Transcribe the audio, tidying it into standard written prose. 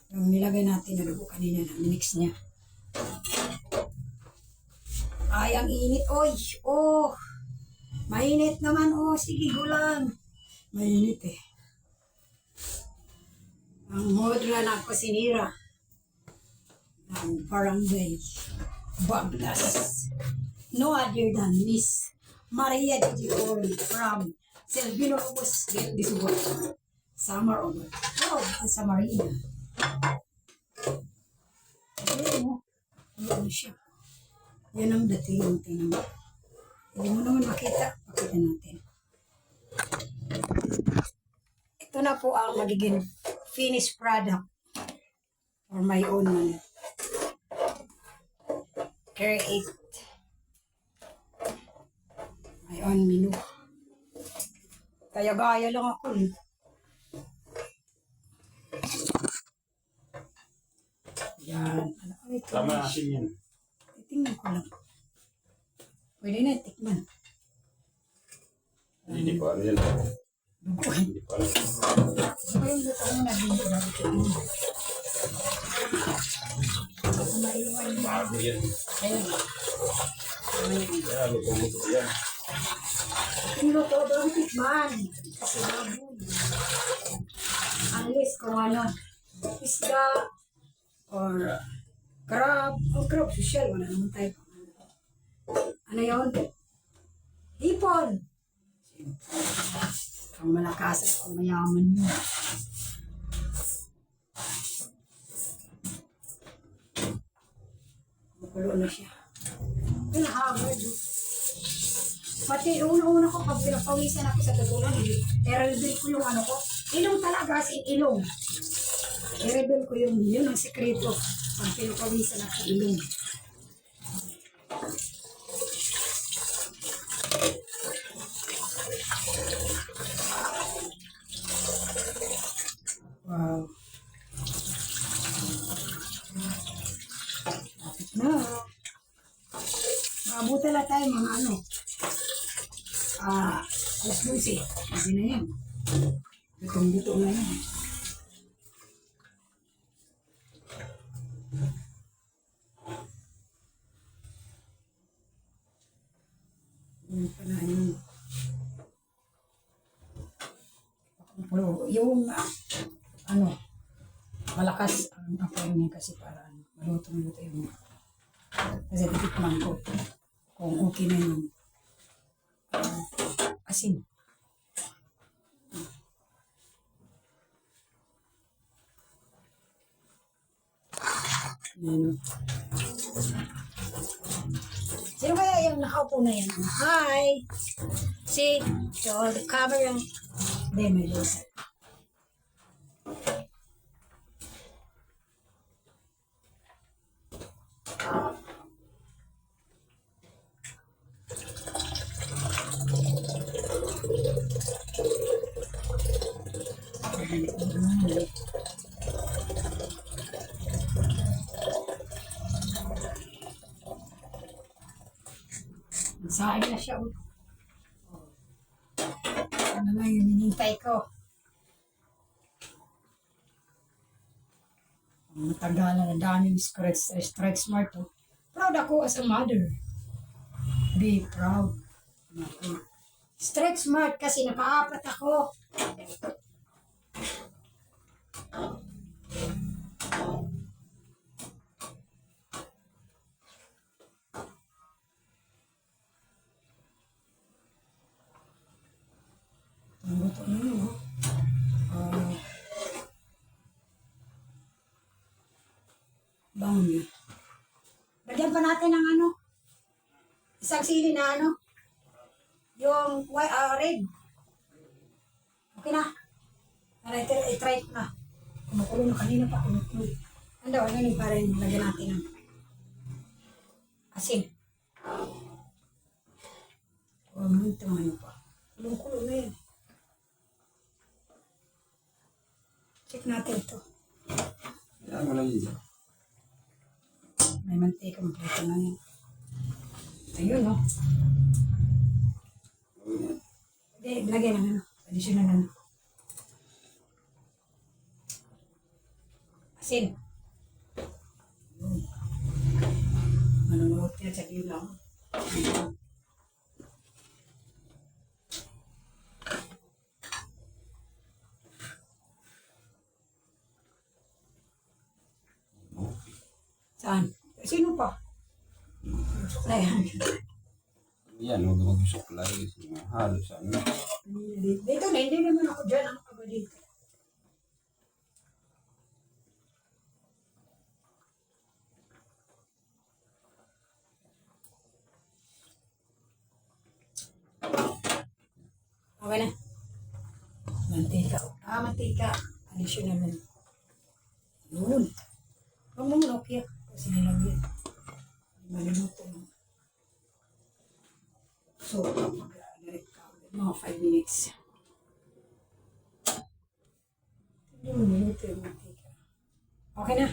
Yung nilagay natin na dugo kanina na minix niya. Ay, ang init. Oy, oh. Mainit naman. Oh, sige, gulang. Mainit eh. Ang modra ng kusinira ng Barangay Bagnas. No other than Miss Maria de Ori from Selvino Ramos del Disugor. Summer over. Oh, sa Marina. Ayun mo. Ano siya? Yan ang dating. Tingnan mo. Hindi mo naman makita. Pakita natin. Ito na po ang magiging finished product for my own create my own menu. Kaya gaya lang ako eh. Yan. Ano ko ito? Tama natin yan. Titingnan ko lang. Pwede na tikman. Hindi pa ano yan. Duguin. Hindi pa alam. Ano yung luto mo na hindi dati ko yun? Maiwan mo. Bago yan. Ayun. Kaya luto yan. Yung luto doon tikman. Kasi baboy. Unless kung ano, isda or crab. O crab, social. Wala naman tayo. Ano yun? Hipon. Ang malakas at ang mayaman nyo. Makulo na siya. Pinahagod. Pati una-una ko pag pinapawisan ako sa tutulong, i-reveal ko yung ano ko. Ilong talaga, as in ilong. I-reveal ko yung yun ang sekreto. Pag pinapawisan ako ilong. Wow. Lapit na. Maabutan na tayo mga ano. Alas 12. Kasi na yan. Lutong-luto na yan. Yung pala yung ano, malakas ang apoy niya kasi para malutong-luto yung kasi titikman ko kung okay na yung asin. Ano. Sino kaya yung nakaupo na yan? Hi! See? So, the camera. Hindi, may laser. Sain na siya. Ano na yung hinintay ko? Ang matagalan, ang daming stretch smart. Oh. Proud ako as a mother. Be proud. Stretch smart kasi nakaapat ako. Ang luto na yun, oh. Bangon niya. Lagyan pa natin ng ano, isang sili na ano, yung red. Okay na. I-try ko na. Kumukulo na kanina pa. Kumukulo. Ano daw, ano yung parang lagyan natin ng asin. O, ito ano pa. Kulong-kulo na yun. Check natin ito. Yan mo lang yun. May mantika, maglito na yun. Ayun, no? Hindi, lagyan ng ano. Additional ano. Asin. Manonood ka sa ilaw. Saan? Sino pa? Ayan. Yan, huwag mag-suklay kasi halos ano. Dito na, hindi naman ako dyan. Ano ka ba dito? Okay na. Mantika. Mantika. Additional na. Yun. Huwag mo muna, okay. Kasi nilagyan. Maluluto mo. So, mag-direct ka. Mga 5 minutes. Hindi mo niluto yung mantika. Okay na.